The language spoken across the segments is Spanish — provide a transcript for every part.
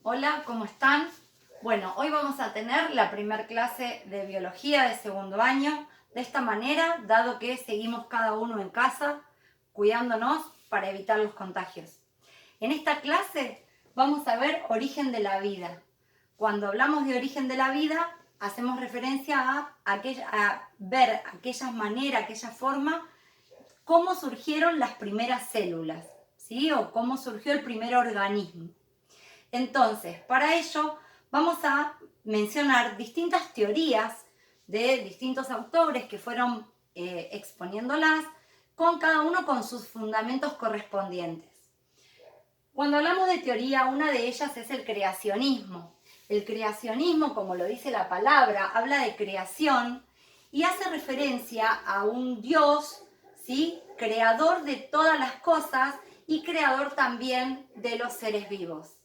Hola, ¿cómo están? Bueno, hoy vamos a tener la primera clase de biología de segundo año. De esta manera, dado que seguimos cada uno en casa, cuidándonos para evitar los contagios. En esta clase vamos a ver origen de la vida. Cuando hablamos de origen de la vida, hacemos referencia a ver aquellas maneras, aquella forma, cómo surgieron las primeras células, ¿sí? O cómo surgió el primer organismo. Entonces, para ello vamos a mencionar distintas teorías de distintos autores que fueron exponiéndolas, con cada uno con sus fundamentos correspondientes. Cuando hablamos de teoría, una de ellas es el creacionismo. El creacionismo, como lo dice la palabra, habla de creación y hace referencia a un Dios, ¿sí?, creador de todas las cosas y creador también de los seres vivos.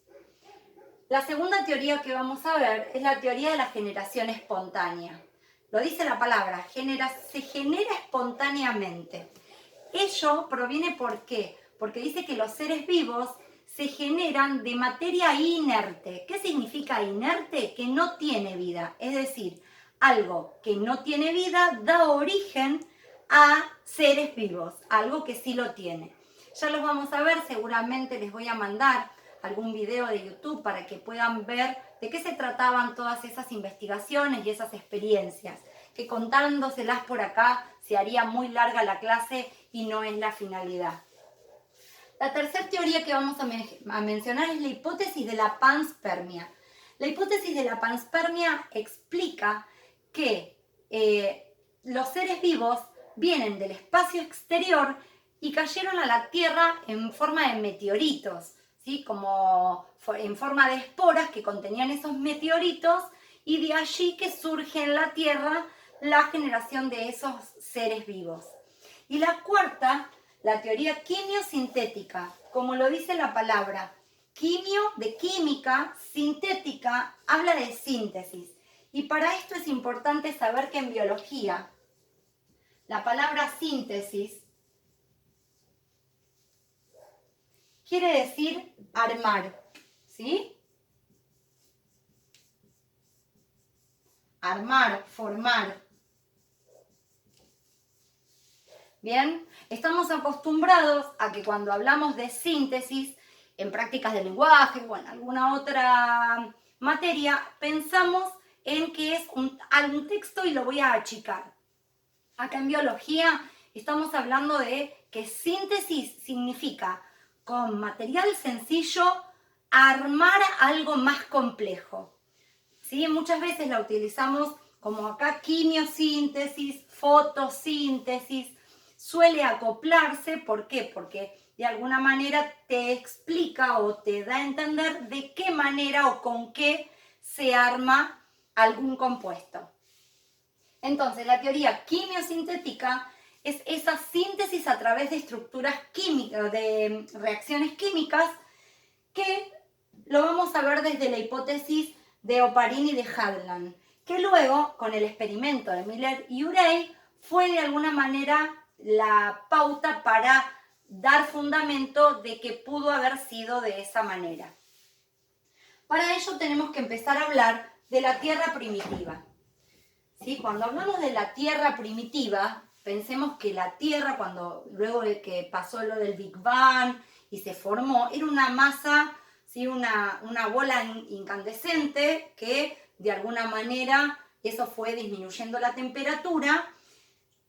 La segunda teoría que vamos a ver es la teoría de la generación espontánea. Lo dice la palabra, se genera espontáneamente. Ello proviene ¿por qué? Porque dice que los seres vivos se generan de materia inerte. ¿Qué significa inerte? Que no tiene vida. Es decir, algo que no tiene vida da origen a seres vivos, algo que sí lo tiene. Ya los vamos a ver, seguramente les voy a mandar algún video de YouTube para que puedan ver de qué se trataban todas esas investigaciones y esas experiencias, que contándoselas por acá se haría muy larga la clase y no es la finalidad. La tercera teoría que vamos a mencionar es la hipótesis de la panspermia. La hipótesis de la panspermia explica que los seres vivos vienen del espacio exterior y cayeron a la Tierra en forma de meteoritos, ¿sí?, como en forma de esporas que contenían esos meteoritos, y de allí que surge en la Tierra la generación de esos seres vivos. Y la cuarta, la teoría quimiosintética, como lo dice la palabra, quimio de química, sintética, habla de síntesis. Y para esto es importante saber que en biología la palabra síntesis quiere decir armar, ¿sí? Armar, formar. Bien, estamos acostumbrados a que cuando hablamos de síntesis en prácticas de lenguaje o en alguna otra materia, pensamos en que es un texto y lo voy a achicar. Acá en biología estamos hablando de que síntesis significa con material sencillo armar algo más complejo, ¿sí? Muchas veces la utilizamos como acá quimiosíntesis, fotosíntesis, suele acoplarse. ¿Por qué? Porque de alguna manera te explica o te da a entender de qué manera o con qué se arma algún compuesto. Entonces, la teoría quimiosintética es esa síntesis a través de estructuras químicas, de reacciones químicas, que lo vamos a ver desde la hipótesis de Oparin y de Hadland, que luego, con el experimento de Miller y Urey, fue de alguna manera la pauta para dar fundamento de que pudo haber sido de esa manera. Para ello tenemos que empezar a hablar de la Tierra primitiva. ¿Sí? Cuando hablamos de la Tierra primitiva, pensemos que la Tierra, luego de que pasó lo del Big Bang y se formó, era una masa, ¿sí?, una bola incandescente que de alguna manera eso fue disminuyendo la temperatura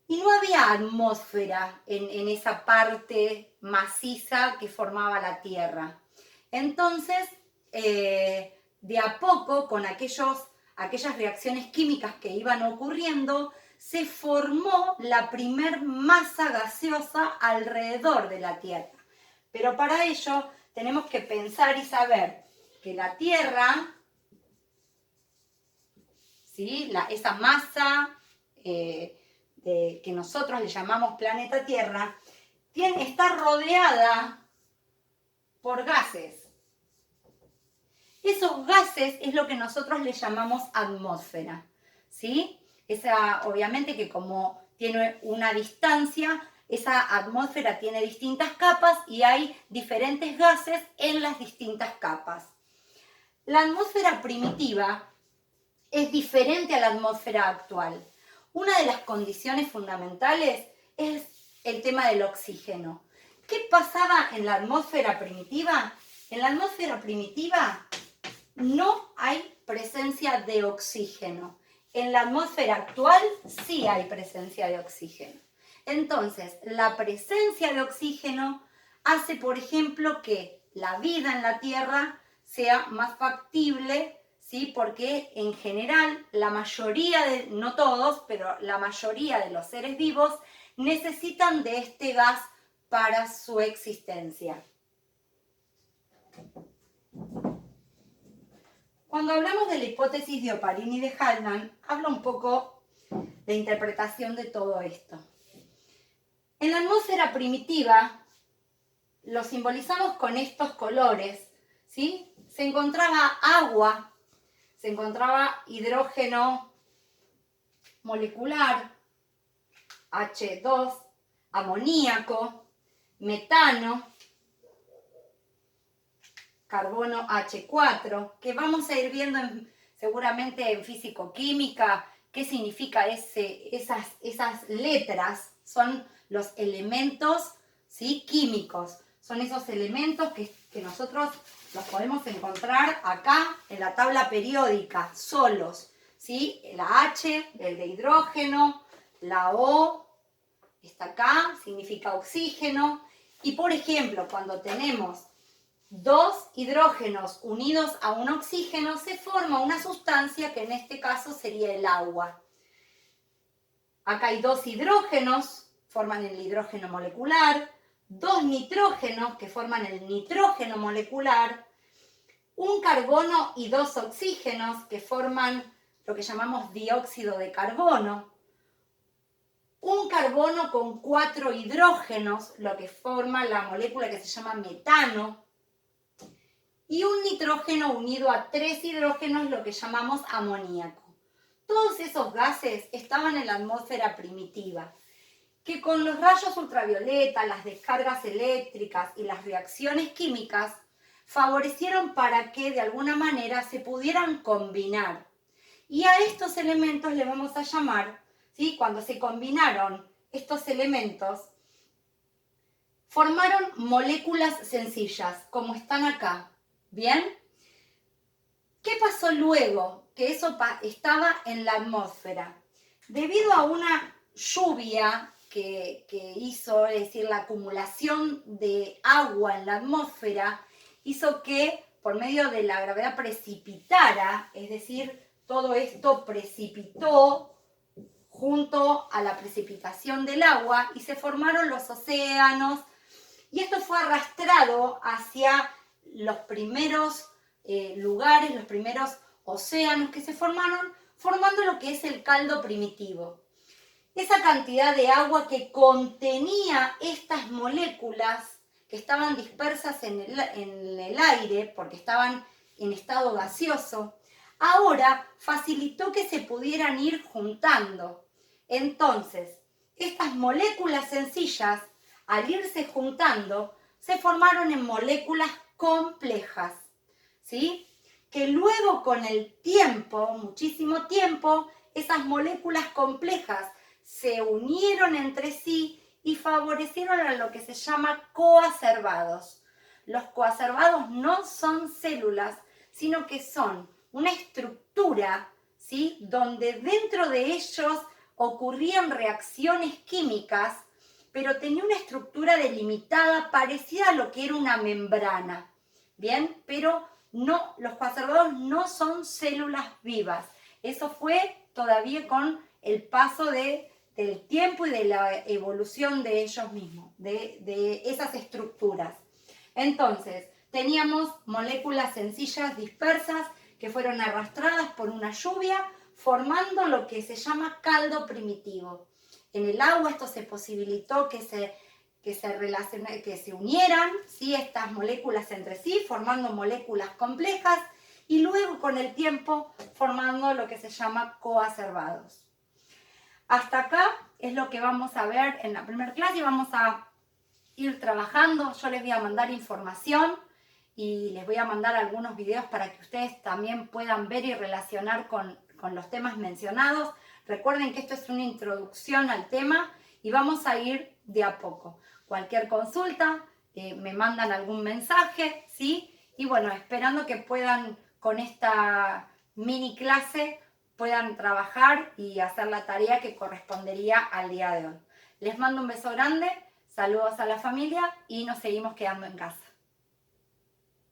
y no había atmósfera en esa parte maciza que formaba la Tierra. Entonces, de a poco, con aquellas reacciones químicas que iban ocurriendo, se formó la primer masa gaseosa alrededor de la Tierra. Pero para ello tenemos que pensar y saber que la Tierra, ¿sí?, esa masa que nosotros le llamamos planeta Tierra, está rodeada por gases. Esos gases es lo que nosotros le llamamos atmósfera, ¿sí? Obviamente que como tiene una distancia, esa atmósfera tiene distintas capas y hay diferentes gases en las distintas capas. la atmósfera primitiva es diferente a la atmósfera actual. Una de las condiciones fundamentales es el tema del oxígeno. ¿Qué pasaba en la atmósfera primitiva? En la atmósfera primitiva no hay presencia de oxígeno. En la atmósfera actual sí hay presencia de oxígeno. Entonces, la presencia de oxígeno hace, por ejemplo, que la vida en la Tierra sea más factible, ¿sí? Porque en general la mayoría no todos, pero la mayoría de los seres vivos necesitan de este gas para su existencia. Cuando hablamos de la hipótesis de Oparin y de Haldane, habla un poco de interpretación de todo esto. En la atmósfera primitiva, lo simbolizamos con estos colores, ¿sí? Se encontraba agua, se encontraba hidrógeno molecular, H2, amoníaco, metano, carbono H4, que vamos a ir viendo seguramente en físico-química qué significa esas letras. Son los elementos, ¿sí? Químicos. Son esos elementos que nosotros los podemos encontrar acá en la tabla periódica, solos, ¿sí? La H, el de hidrógeno, la O, está acá, significa oxígeno. Y por ejemplo, cuando tenemos dos hidrógenos unidos a un oxígeno, se forma una sustancia que en este caso sería el agua. Acá hay dos hidrógenos, forman el hidrógeno molecular, dos nitrógenos que forman el nitrógeno molecular, un carbono y dos oxígenos que forman lo que llamamos dióxido de carbono, un carbono con 4 hidrógenos, lo que forma la molécula que se llama metano, y un nitrógeno unido a 3 hidrógenos, lo que llamamos amoníaco. Todos esos gases estaban en la atmósfera primitiva, que con los rayos ultravioleta, las descargas eléctricas y las reacciones químicas favorecieron para que de alguna manera se pudieran combinar. Y a estos elementos le vamos a llamar, ¿sí? Cuando se combinaron estos elementos, formaron moléculas sencillas, como están acá. ¿Bien? ¿Qué pasó luego? Que eso estaba en la atmósfera. Debido a una lluvia que hizo, es decir, la acumulación de agua en la atmósfera, hizo que por medio de la gravedad precipitara, es decir, todo esto precipitó junto a la precipitación del agua y se formaron los océanos, y esto fue arrastrado hacia los primeros lugares, los primeros océanos que se formaron, formando lo que es el caldo primitivo. Esa cantidad de agua que contenía estas moléculas que estaban dispersas en el aire, porque estaban en estado gaseoso, ahora facilitó que se pudieran ir juntando. Entonces, estas moléculas sencillas, al irse juntando, se formaron en moléculas complejas, ¿sí? Que luego con el tiempo, muchísimo tiempo, esas moléculas complejas se unieron entre sí y favorecieron a lo que se llama coacervados. Los coacervados no son células, sino que son una estructura, ¿sí? Donde dentro de ellos ocurrían reacciones químicas, pero tenía una estructura delimitada parecida a lo que era una membrana, ¿bien? Pero no, los coacervados no son células vivas. Eso fue todavía con el paso del tiempo y de la evolución de ellos mismos, de esas estructuras. Entonces, teníamos moléculas sencillas dispersas que fueron arrastradas por una lluvia, formando lo que se llama caldo primitivo. En el agua esto se posibilitó que se unieran, ¿sí? Estas moléculas entre sí, formando moléculas complejas, y luego con el tiempo formando lo que se llama coacervados. Hasta acá es lo que vamos a ver en la primera clase y vamos a ir trabajando. Yo les voy a mandar información y les voy a mandar algunos videos para que ustedes también puedan ver y relacionar con los temas mencionados. Recuerden que esto es una introducción al tema y vamos a ir de a poco. Cualquier consulta, me mandan algún mensaje, ¿sí? Y bueno, esperando que puedan con esta mini clase puedan trabajar y hacer la tarea que correspondería al día de hoy. Les mando un beso grande, saludos a la familia y nos seguimos quedando en casa.